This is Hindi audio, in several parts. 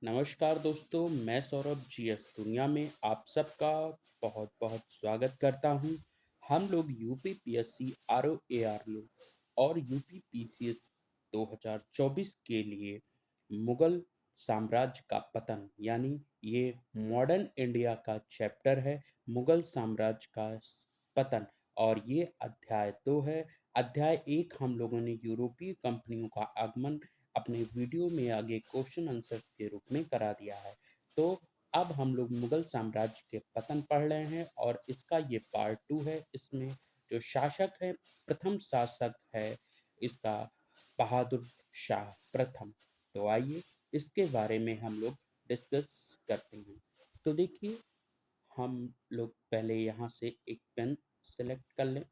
नमस्कार दोस्तों, मैं सौरभ जीएस दुनिया में आप सबका बहुत बहुत स्वागत करता हूं। हम लोग यूपी पीएससी आरओएआर और यूपी पीसीएस 2024 के लिए मुगल साम्राज्य का पतन यानी ये मॉडर्न इंडिया का चैप्टर है। मुगल साम्राज्य का पतन और ये अध्याय 2 है। अध्याय 1 हम लोगों ने यूरोपीय कंपनियों का आगमन अपने वीडियो में आगे क्वेश्चन आंसर के रूप में करा दिया है। तो अब हम लोग मुगल साम्राज्य के पतन पढ़ रहे हैं और इसका ये पार्ट 2 है। इसमें जो शासक है, प्रथम शासक है इसका बहादुर शाह प्रथम। तो आइए इसके बारे में हम लोग डिस्कस करते हैं। तो देखिए, हम लोग पहले यहाँ से एक पेन सेलेक्ट कर लें।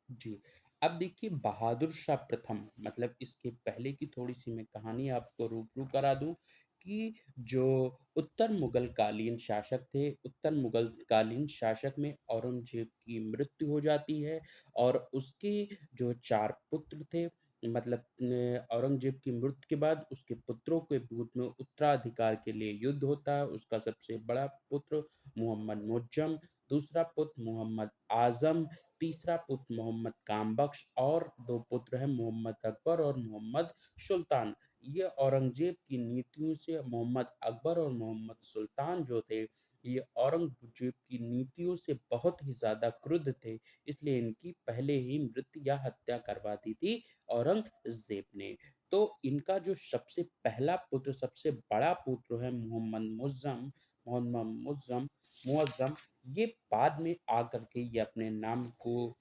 जी, अब देखिए बहादुर शाह प्रथम मतलब इसके पहले की थोड़ी-सी मैं कहानी आपको रूबरू करा दूँ कि जो उत्तर मुगल कालीन शासक थे, उत्तर मुगल कालीन शासक में औरंगज़ेब की मृत्यु हो जाती है और उसके जो 4 पुत्र थे मतलब औरंगज़ेब की मृत्यु के बाद उसके पुत्रों के बीच में उत्तराधिकार के लिए युद्ध होता है। उसका सबसे बड़ा पुत्र मोहम्मद मुअज़्ज़म, दूसरा पुत्र मोहम्मद आज़म, तीसरा पुत्र मोहम्मद कामबख्श और 2 पुत्र हैं मोहम्मद अकबर और मोहम्मद सुल्तान। ये औरंगज़ेब की नीतियों से मोहम्मद अकबर और मोहम्मद सुल्तान जो थे, ये औरंगज़ेब की नीतियों से बहुत ही ज़्यादा क्रुद्ध थे, इसलिए इनकी पहले ही मृत्यु या हत्या करवा दी थी औरंगज़ेब ने। तो इनका जो सबसे पहला पुत्र, सबसे बड़ा पुत्र है मुअज़्ज़म, ये बाद में आकर के ये अपने नाम को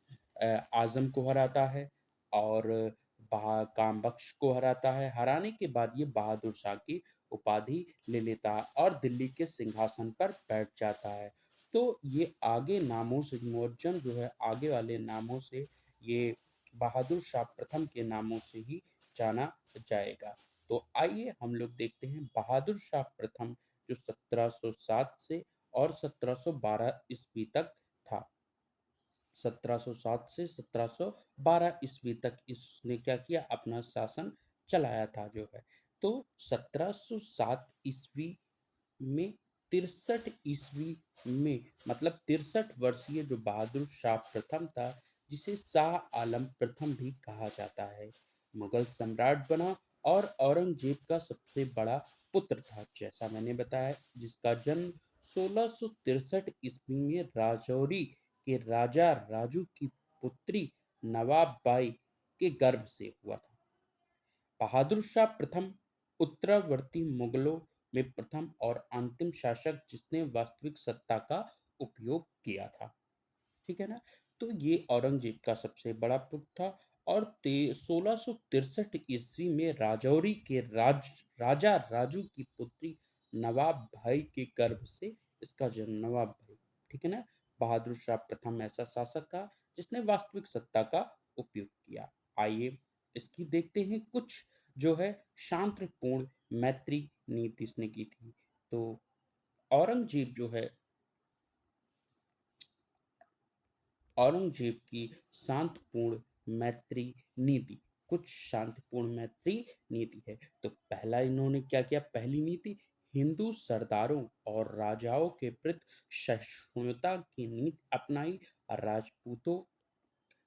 आज़म को हराता है और कामबख्श को हराता है। हराने के बाद ये बहादुर शाह की उपाधि ले लेता है और दिल्ली के सिंहासन पर बैठ जाता है। तो ये आगे नामों से मुअज़्ज़म जो है आगे वाले नामों से ये बहादुर शाह प्रथम के नामों से ही जाना जाएगा। तो आइए हम लोग देखते हैं बहादुर शाह प्रथम जो 1707 से और 1712 ईस्वी तक था। 1707 से 1712 ईस्वी तक इसने क्या किया, अपना शासन चलाया था जो है। तो 1707 ईस्वी में 63 ईस्वी में मतलब 63 वर्षीय जो बहादुर शाह प्रथम था, जिसे शाह आलम प्रथम भी कहा जाता है, मुगल सम्राट बना और औरंगजेब का सबसे बड़ा पुत्र था जैसा मैंने बताया, जिसका जन्म 1663 ईस्वी में राजौरी के राजा राजू की पुत्री नवाब बाई के गर्भ से हुआ था। बहादुर शाह प्रथम उत्तरवर्ती मुगलों में प्रथम और अंतिम शासक जिसने वास्तविक सत्ता का उपयोग किया था। ठीक है ना? तो ये औरंगजेब का सबसे बड़ा पुत्र था और 1663 ईस्वी में राजौरी के राजा राजू की पुत्री नवाब भाई के गर्भ से इसका जन्म नवाब भाई। ठीक है ना? बहादुर शाह प्रथम ऐसा शासक था जिसने वास्तविक सत्ता का उपयोग किया। आइए इसकी देखते हैं कुछ जो है शांतिपूर्ण मैत्री नीति इसने की थी। तो औरंगजेब जो है, औरंगजेब की शांतिपूर्ण मैत्री नीति, कुछ शांतिपूर्ण मैत्री नीति है। तो पहला इन्होंने क्या किया, पहली नीति, हिंदू सरदारों और राजाओं के प्रति सहिष्णुता की नीति अपनाई। राजपूतों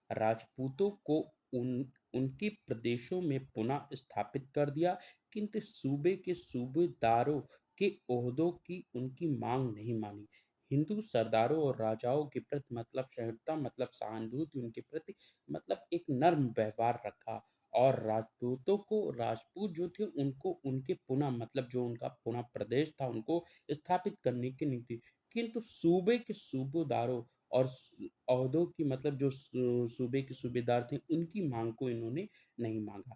राजपूतों को उन उनके प्रदेशों में पुनः स्थापित कर दिया, किंतु सूबे के सूबेदारों के ओहदों की उनकी मांग नहीं मानी। हिंदू सरदारों और राजाओं के प्रति मतलब सहिष्णुता मतलब सहानुभूति उनके प्रति मतलब एक नर्म व्यवहार रखा और राजपूतों को, राजपूत जो थे उनको उनके पुनः मतलब जो उनका पुनः प्रदेश था उनको स्थापित करने की नीति, किंतु सूबे के सूबेदारों और ओहदों की मतलब जो सूबे के सूबेदार थे उनकी मांग को इन्होंने नहीं मांगा।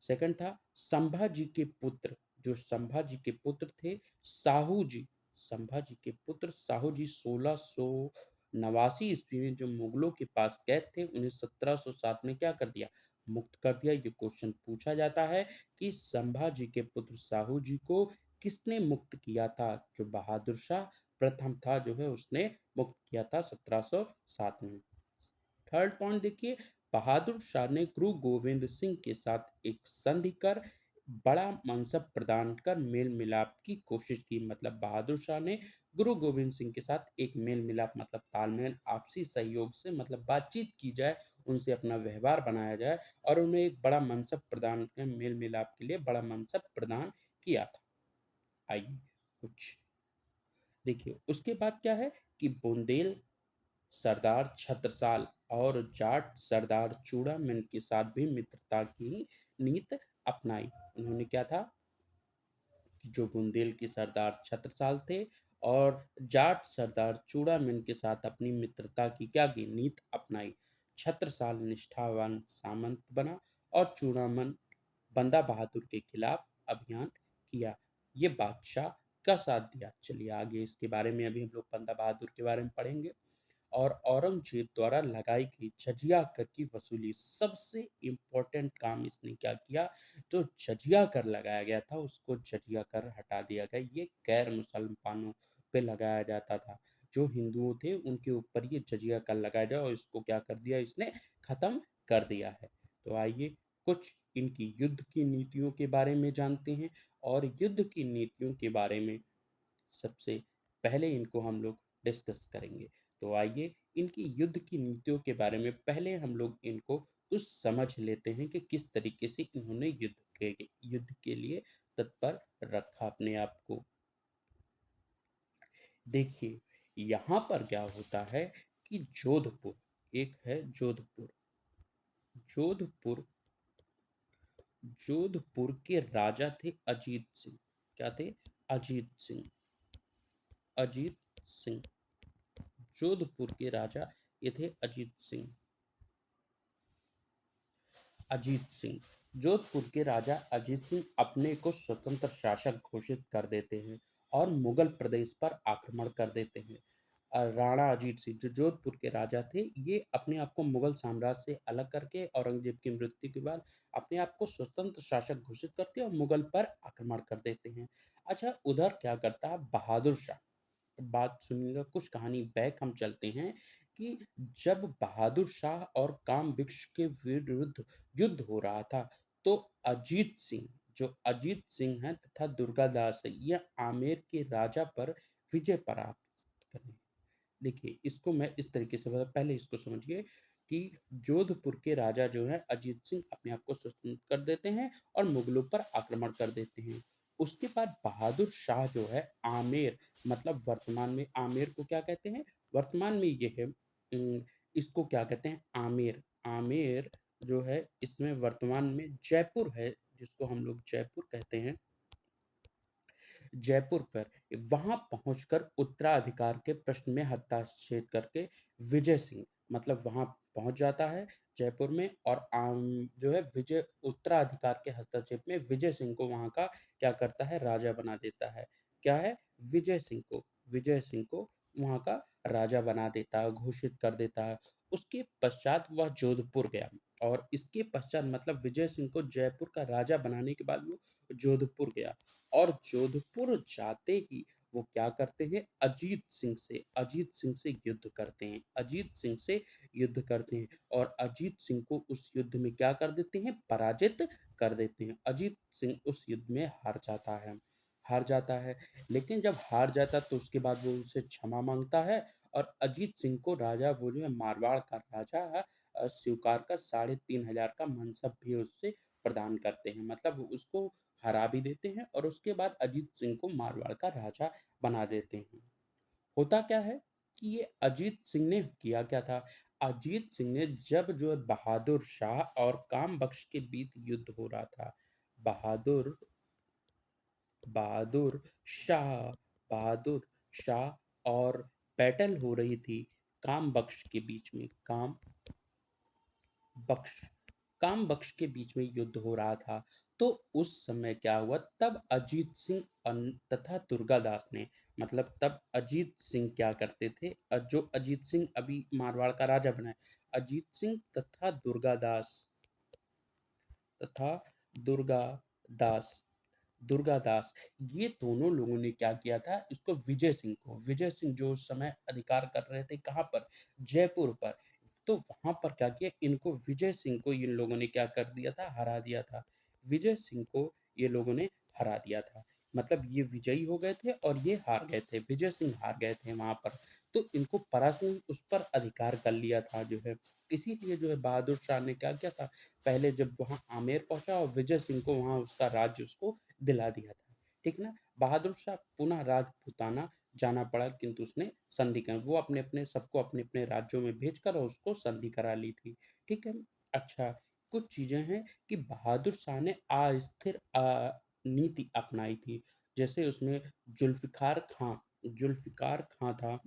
सेकंड था संभाजी के पुत्र, जो संभाजी के पुत्र थे साहू जी, संभाजी के पुत्र साहू जी 1689 ईस्वी में जो मुगलों के पास कैद थे उन्हें 1707 में क्या कर दिया, मुक्त कर दिया। ये क्वेश्चन पूछा जाता है कि संभाजी के पुत्र साहू जी को किसने मुक्त किया था, जो बहादुर शाह प्रथम था जो है उसने मुक्त किया था 1707 में। थर्ड पॉइंट देखिए, बहादुर शाह ने गुरु गोविंद सिंह के साथ एक संधि कर बड़ा मनसब प्रदान कर मेल-मिलाप की कोशिश की। मतलब बहादुर शाह ने गुरु गोविंद सिंह के साथ एक मेल-मिलाप मतलब तालमेल, आपसी सहयोग से मतलब बातचीत की जाए, उनसे अपना व्यवहार बनाया जाए और उन्हें एक बड़ा मनसब प्रदान मेल-मिलाप के लिए बड़ा मनसब प्रदान किया था। आइए कुछ देखिए, उसके बाद क्या है कि बुंदेल सरदार छत्रसाल और जाट सरदार चूड़ामल के साथ भी मित्रता की नीति अपनाई। उन्होंने क्या था कि जो बुंदेल के सरदार छत्रसाल थे और जाट सरदार चूड़ामल के साथ अपनी मित्रता की क्या की नीति अपनाई। छत्रसाल निष्ठावान सामंत बना और चूड़ामल बंदा बहादुर के खिलाफ अभियान किया। ये बादशाह का साथ दिया। चलिए आगे इसके बारे में अभी हम लोग बंदा बहादुर के बारे में पढ़ेंगे। और औरंगजेब द्वारा लगाई गई जजिया कर की वसूली। सबसे इम्पोर्टेंट काम इसने क्या किया, जो जजिया कर लगाया गया था उसको जजिया कर हटा दिया गया। ये गैर मुसलमानों पे लगाया जाता था। जो हिंदुओं थे उनके ऊपर ये जजिया कर लगाया जाए और इसको क्या कर दिया इसने, खत्म कर दिया है। तो आइए कुछ इनकी युद्ध की नीतियों के बारे में जानते हैं। और युद्ध की नीतियों के बारे में सबसे पहले इनको हम लोग डिस्कस करेंगे। तो आइए इनकी युद्ध की नीतियों के बारे में पहले हम लोग इनको कुछ समझ लेते हैं कि किस तरीके से इन्होंने युद्ध के लिए तत्पर रखा अपने आप को। देखिए यहाँ पर क्या होता है कि जोधपुर, एक है जोधपुर। जोधपुर जोधपुर के राजा थे अजीत सिंह। क्या थे? अजीत सिंह। अजीत सिंह जोधपुर के राजा ये थे अजीत सिंह। अजीत सिंह जोधपुर के राजा अजीत सिंह अपने को स्वतंत्र शासक घोषित कर देते हैं और मुगल प्रदेश पर आक्रमण कर देते हैं। राणा अजीत सिंह जो जोधपुर के राजा थे, ये अपने आप को मुगल साम्राज्य से अलग करके औरंगजेब की मृत्यु के बाद अपने आप को स्वतंत्र शासक घोषित करते हैं और मुगल पर आक्रमण कर देते हैं। अच्छा, उधर क्या करता है बहादुर शाह, बात सुनिएगा, कुछ कहानी बैक हम चलते हैं कि जब बहादुर शाह और काम वृक्ष के विरुद्ध युद्ध हो रहा था, तो अजीत सिंह, जो अजीत सिंह है तथा दुर्गादास है, ये आमेर के राजा पर विजय प्राप्त करने। देखिए इसको मैं इस तरीके से बता, पहले इसको समझिए कि जोधपुर के राजा जो है अजीत सिंह अपने आप को स्वतंत्र कर देते हैं और मुगलों पर आक्रमण कर देते हैं। उसके बाद बहादुर शाह जो है आमेर, मतलब वर्तमान में आमेर को क्या कहते हैं, वर्तमान में ये है इसको क्या कहते हैं आमेर। आमेर जो है इसमें वर्तमान में जयपुर है, जिसको हम लोग जयपुर कहते हैं। जयपुर पर वहां पहुंचकर उत्तराधिकार के प्रश्न में हस्तक्षेप करके विजय सिंह, मतलब वहां पहुंच जाता है जयपुर में और आम जो है विजय उत्तराधिकार के हस्तक्षेप में विजय सिंह को वहां का क्या करता है, राजा बना देता है। क्या है, विजय सिंह को वहां का राजा बना देता है, घोषित कर देता है। उसके पश्चात वह जोधपुर गया और इसके पश्चात मतलब विजय सिंह को जयपुर का राजा बनाने के बाद वो जोधपुर गया और जोधपुर जाते ही वो क्या करते हैं, अजीत सिंह से युद्ध करते हैं। अजीत सिंह से युद्ध करते हैं और अजीत सिंह को उस युद्ध में क्या कर देते हैं, पराजित कर देते हैं। अजीत सिंह उस युद्ध में हार जाता है। लेकिन जब हार जाता है तो उसके बाद वो उससे क्षमा मांगता है और अजीत सिंह को राजा, वो जो है मारवाड़ का राजा स्वीकार कर 3,500 का मनसब भी उससे प्रदान करते हैं। मतलब उसको हरा भी देते हैं और उसके बाद अजीत सिंह को मारवाड़ का राजा बना देते हैं। होता क्या है कि ये अजीत सिंह ने किया क्या था, अजीत सिंह ने जब जो है बहादुर शाह और काम बख्श के बीच युद्ध हो रहा था, बहादुर बहादुर शाह बहादुर शाह और बैटल हो रही थी काम बख्श के बीच में, बख्श काम बख्श के बीच में युद्ध हो रहा था। तो उस समय क्या हुआ, तब अजीत सिंह तथा दुर्गादास ने, मतलब तब अजीत सिंह क्या करते थे, जो अजीत सिंह अभी मारवाड़ का राजा बना है, अजीत सिंह तथा दुर्गादास दुर्गादास, ये दोनों लोगों ने क्या किया था, इसको विजय सिंह जो उस समय अधिकार कर रहे थे कहाँ पर, जयपुर पर। तो वहां पर क्या किया, इनको विजय सिंह को इन लोगों ने क्या कर दिया था, हरा दिया था। विजय सिंह को ये लोगों ने हरा दिया था। मतलब ये विजयी हो गए थे और ये हार गए थे, विजय सिंह हार गए थे वहाँ पर। तो इनको परासिंग उस पर अधिकार कर लिया था जो है। इसीलिए जो है बहादुर शाह ने क्या किया था, पहले जब वहाँ आमेर पहुँचा और विजय सिंह को वहाँ उसका राज्य उसको दिला दिया था। ठीक ना? बहादुर शाह पुनः राजपूताना जाना पड़ा, किंतु उसने संधि कर वो अपने-अपने सबको अपने-अपने राज्यों में भेजकर और उसको संधि करा ली थी। ठीक है? अच्छा, कुछ चीज़ें हैं कि बहादुर शाह ने अस्थिर नीति अपनाई थी। जैसे उसमें जुल्फ़िकार खां था,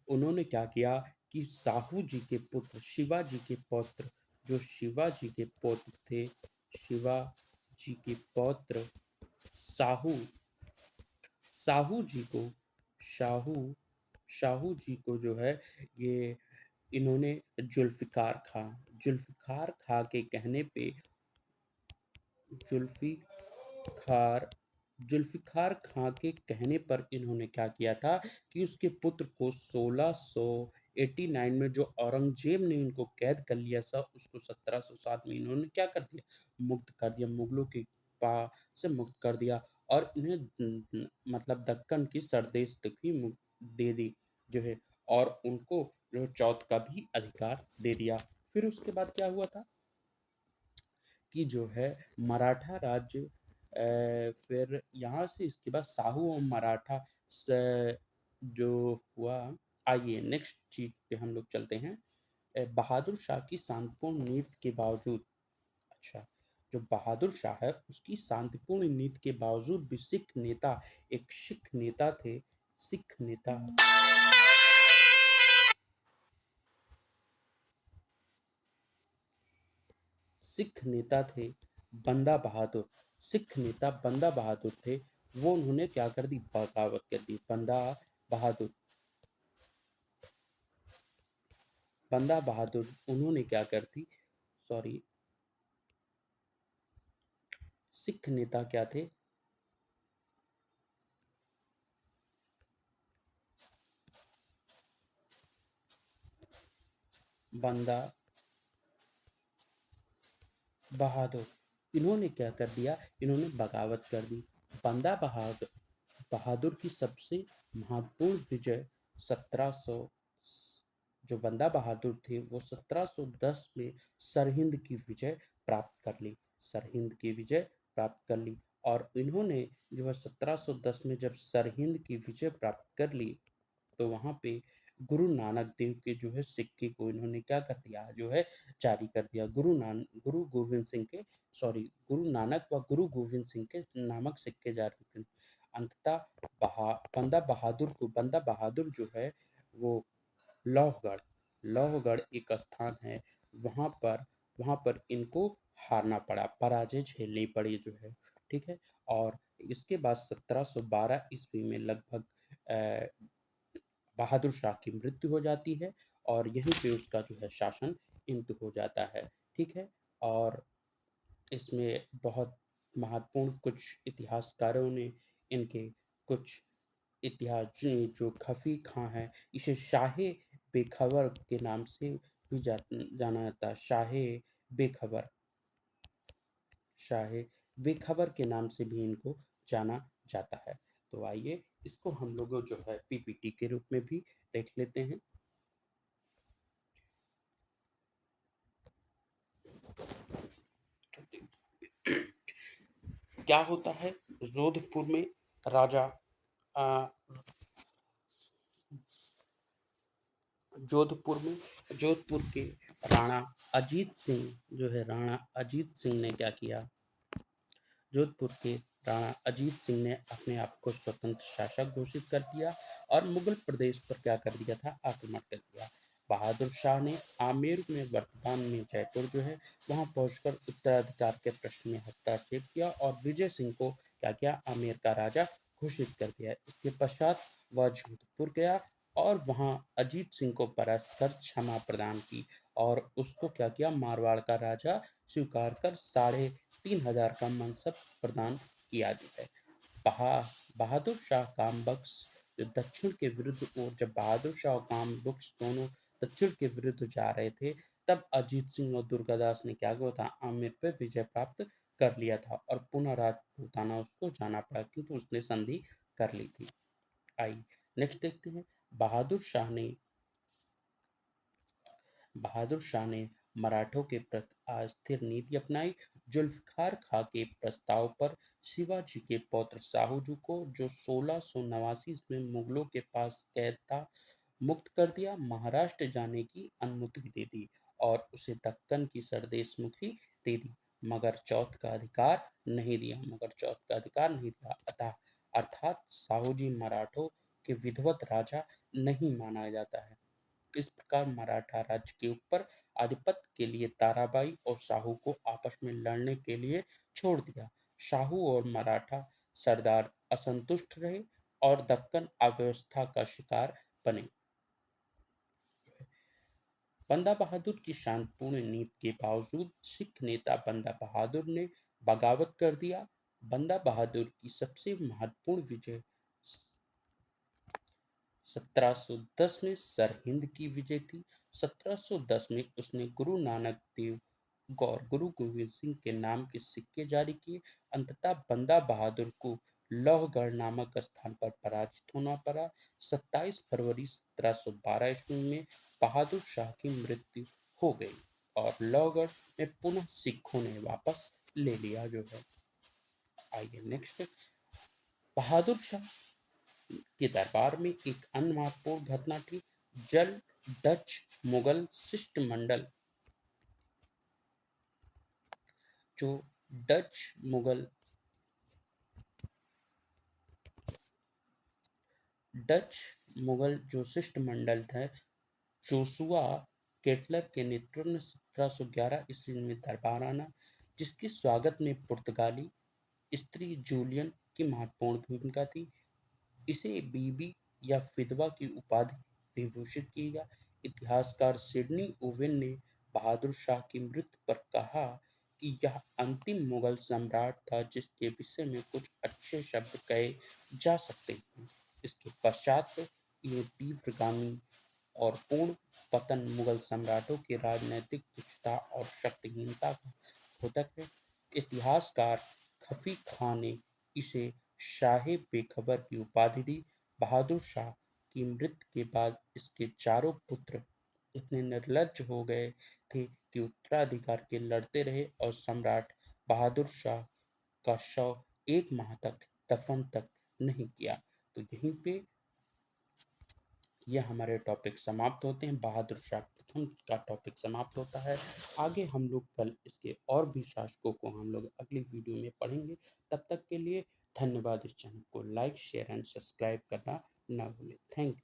उन्होंने क्या किया कि साहू जी के पुत्र शिवाजी के पौत्र जो शिवाजी के पौत्र थे, शिवाजी के पौत्र साहू साहू जी को शाहू शाहू जी को जो है ये इन्होंने जुल्फ़िकार खां के कहने पे जुल्फ़िकार जुल्फ़िकार खां के कहने पर इन्होंने क्या किया था कि उसके पुत्र को 1689 में जो औरंगज़ेब ने इनको कैद कर लिया था, उसको 1707 में इन्होंने क्या कर दिया? मुक्त कर दिया, मुगलों के पास से मुक्त कर दिया और इन्हें मतलब दक्कन की सरदेश तक भी दे दी जो है और उनको जो चौथ का भी अधिकार दे दिया। फिर उसके बाद क्या हुआ था? कि जो है मराठा राज्य फिर यहाँ से इसके बाद साहू और मराठा स जो हुआ आइए नेक्स्ट चीज़ पे हम लोग चलते हैं। बहादुर शाह की शांतिपूर्ण नीति के बावजूद अच्छा, जो बहादुर शाह है उसकी शांतिपूर्ण नीति के बावजूद भी सिख नेता थे सिख नेता सिख नेता थे बंदा बहादुर सिख नेता बंदा बहादुर थे वो उन्होंने क्या कर दी बगावत कर दी बहादुर बंदा बहादुर उन्होंने क्या कर दी सॉरी सिख नेता क्या थे बंदा बहादुर इन्होंने क्या कर दिया इन्होंने बगावत कर दी बंदा बहादुर की सबसे महत्वपूर्ण विजय 1700 जो बंदा बहादुर थे वो 1710 में सरहिंद की विजय प्राप्त कर ली सरहिंद की विजय प्राप्त कर ली और इन्होंने जो है 1710 में जब सरहिंद की विजय प्राप्त कर ली तो वहाँ पे गुरु नानक देव के जो है सिक्के को इन्होंने क्या कर दिया जो है जारी कर दिया गुरु गोविंद सिंह के गुरु नानक व गुरु गोविंद सिंह के नामक सिक्के जारी कर अंततः बंदा बहादुर जो है वो लौहगढ़ लौहगढ़ एक स्थान है वहाँ पर इनको हारना पड़ा पराजय झेलनी पड़ी जो है ठीक है और इसके बाद 1712 ईस्वी में लगभग अ, बहादुर शाह की मृत्यु हो जाती है और यहीं पे उसका जो है शासन इंत हो जाता है ठीक है और इसमें बहुत महत्वपूर्ण कुछ इतिहासकारों ने इनके कुछ इतिहास जो खफी खां है इसे शाहे बेखबर के नाम से भी जाना जाता है बेखबर शाहे बेखबर के नाम से भी इनको जाना जाता है तो आइए इसको हम लोग जो है पीपीटी के रूप में भी देख लेते हैं क्या होता है जोधपुर में राजा अ, जोधपुर में जोधपुर के राणा अजीत सिंह जो है राणा अजीत सिंह ने क्या किया जोधपुर के राणा अजीत सिंह ने अपने आप को स्वतंत्र शासक घोषित कर दिया और मुगल प्रदेश पर क्या कर दिया था आक्रमण कर दिया बहादुर शाह ने आमेर में वर्तमान में जयपुर जो है वहां पहुंचकर उत्तराधिकार के प्रश्न में हस्तक्षेप किया और विजय सिंह को क्या किया आमेर का राजा घोषित कर दिया इसके पश्चात वह जोधपुर गया और वहां अजीत सिंह को परास्त कर क्षमा प्रदान की और उसको क्या किया मारवाड़ का राजा स्वीकार कर 3500 का मनसब प्रदान किया गया है बहा बहादुर शाह कामबख्श जो दक्षिण के विरुद्ध और जब बहादुर शाह और कामबख्श दोनों दक्षिण के विरुद्ध जा रहे थे तब अजीत सिंह और दुर्गादास ने क्या किया था आमेर पर विजय प्राप्त कर लिया था और पुनः राजपूताना उसको जाना पड़ा, किंतु उसने संधि कर ली थी। आइए नेक्स्ट देखते हैं। बहादुर शाह ने बहादुर शाह ने मराठों के प्रति अस्थिर नीति अपनाई। जुल्फिकार खां के प्रस्ताव पर शिवाजी के पौत्र शाहू को, जो 1689 में मुगलों के पास कैद था, मुक्त कर दिया, महाराष्ट्र जाने की अनुमति दे दी और उसे दक्कन की सरदेशमुखी दे दी, मगर चौथ का अधिकार नहीं दिया। अतः अर्थात शाहूजी मराठों के विधिवत राजा नहीं माना जाता है। इस प्रकार मराठा राज्य के ऊपर आधिपत्य के लिए ताराबाई और शाहू को आपस में लड़ने के लिए छोड़ दिया। शाहू और मराठा सरदार असंतुष्ट रहे और दक्कन अव्यवस्था का शिकार बने। बंदा बहादुर की शांतिपूर्ण नीति के बावजूद सिख नेता बंदा बहादुर ने बगावत कर दिया। बंदा बहादुर की सबसे महत्वपूर्ण विजय 1710 में सरहिंद की विजय थी। 1710 में उसने गुरु नानक देव और गुरु गोविंद सिंह के नाम के सिक्के जारी किए। अंततः बंदा बहादुर को लौहगढ़ नामक स्थान पर पराजित होना पड़ा। 27 फरवरी 1712 ईस्वी में बहादुर शाह की मृत्यु हो गई और लौहगढ़ में पुनः सिखों ने वापस ले लिया जो है। आइए नेक्स्ट। बहादुर शाह के दरबार में एक अन्य महत्वपूर्ण घटना थी। जल डच मुगल शिष्टमंडल जो डच मुगल डच मुगल जो शिष्टमंडल थे, जोशुआ केटलर के नेतृत्व में 1711 ईस्वी में दरबार आना, जिसके स्वागत में पुर्तगाली स्त्री जूलियन की महत्वपूर्ण भूमिका थी। इसे बीबी या विधवा की उपाधि विभूषित की गया। इतिहासकार सिडनी ओवेन ने बहादुर शाह की मृत्यु पर कहा कि यह अंतिम मुगल सम्राट था जिसके विषय में कुछ अच्छे शब्द कहे जा सकते हैं। इसके पश्चात ये तीव्रगामी और पूर्ण पतन मुगल सम्राटों की राजनैतिक तुच्छता और शक्तिहीनता का द्योतक है। इतिहासकार खफी खां ने इसे शाहे बेखबर की उपाधि दी। बहादुर शाह की मृत्यु के बाद इसके चारों पुत्र इतने निर्लज्ज हो गए थे कि उत्तराधिकार के लड़ते रहे और सम्राट बहादुर शाह का शव 1 माह तक दफन तक नहीं किया। तो यहीं पे यह हमारे टॉपिक समाप्त होते हैं। बहादुर शाह प्रथम का टॉपिक समाप्त होता है। आगे हम लोग कल इसके और भी शासकों को हम लोग अगली वीडियो में पढ़ेंगे। तब तक के लिए धन्यवाद। इस चैनल को लाइक शेयर एंड सब्सक्राइब करना ना भूलें। Thank you.